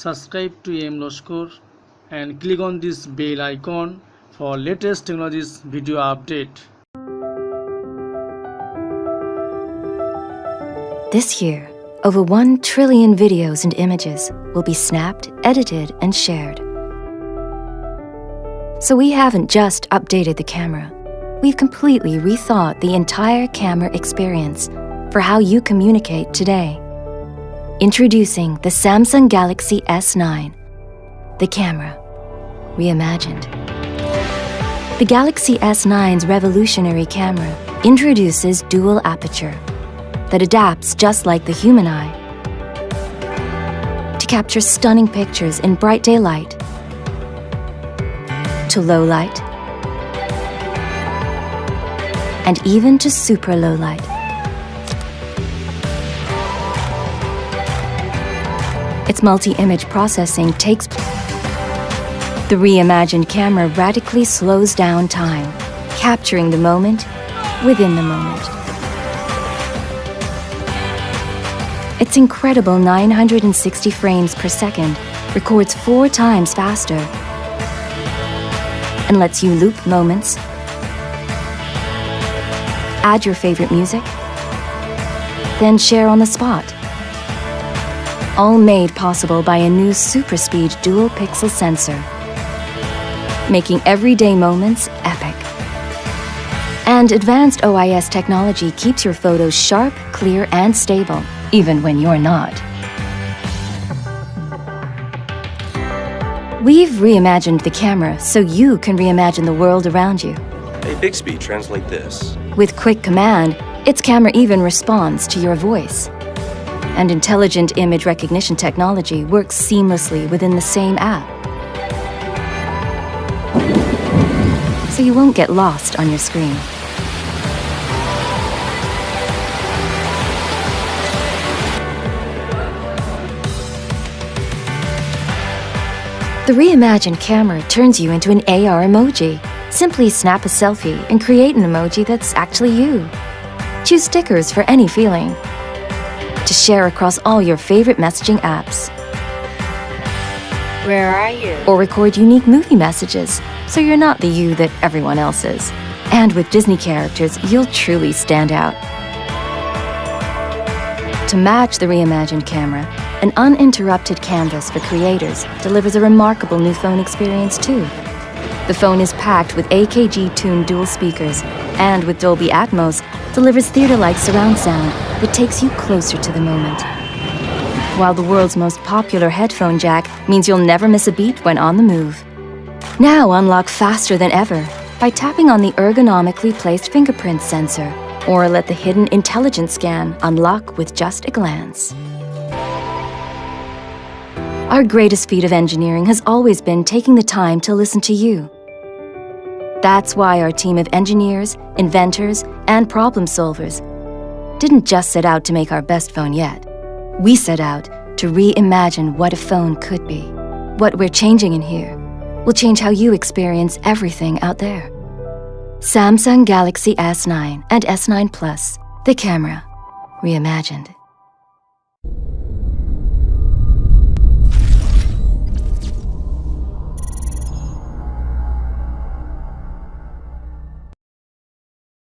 subscribe to M.Laskar and click on this bell icon for latest technologies video update. This year, over 1 trillion videos and images will be snapped, edited, and shared. So we haven't just updated the camera. We've completely rethought the entire camera experience for how you communicate today. Introducing the Samsung Galaxy S9, the camera reimagined. The Galaxy S9's revolutionary camera introduces Dual Aperture that adapts just like the human eye to capture stunning pictures in bright daylight, to low light, and even to super low light. Its multi-image processing takes the reimagined camera radically slows down time, capturing the moment within the moment. Its incredible 960 frames per second records 4 times faster and lets you loop moments, add your favorite music, then share on the spot. All made possible by a new super-speed dual-pixel sensor, making everyday moments epic. And advanced OIS technology keeps your photos sharp, clear, and stable, even when you're not. We've reimagined the camera so you can reimagine the world around you. Hey, Bixby, translate this. With quick command, its camera even responds to your voice. And intelligent image recognition technology works seamlessly within the same app. So you won't get lost on your screen. The reimagined camera turns you into an AR emoji. Simply snap a selfie and create an emoji that's actually you. Choose stickers for any feeling to share across all your favorite messaging apps. Where are you? Or record unique movie messages so you're not the you that everyone else is. And with Disney characters, you'll truly stand out. To match the reimagined camera, an uninterrupted canvas for creators delivers a remarkable new phone experience too. The phone is packed with AKG-tuned dual speakers and with Dolby Atmos delivers theater-like surround sound that takes you closer to the moment. While the world's most popular headphone jack means you'll never miss a beat when on the move. Now unlock faster than ever by tapping on the ergonomically placed fingerprint sensor, or let the hidden intelligence scan unlock with just a glance. Our greatest feat of engineering has always been taking the time to listen to you. That's why our team of engineers, inventors, and problem solvers didn't just set out to make our best phone yet. We set out to reimagine what a phone could be. What we're changing in here will change how you experience everything out there. Samsung Galaxy S9 and S9 Plus, the camera reimagined.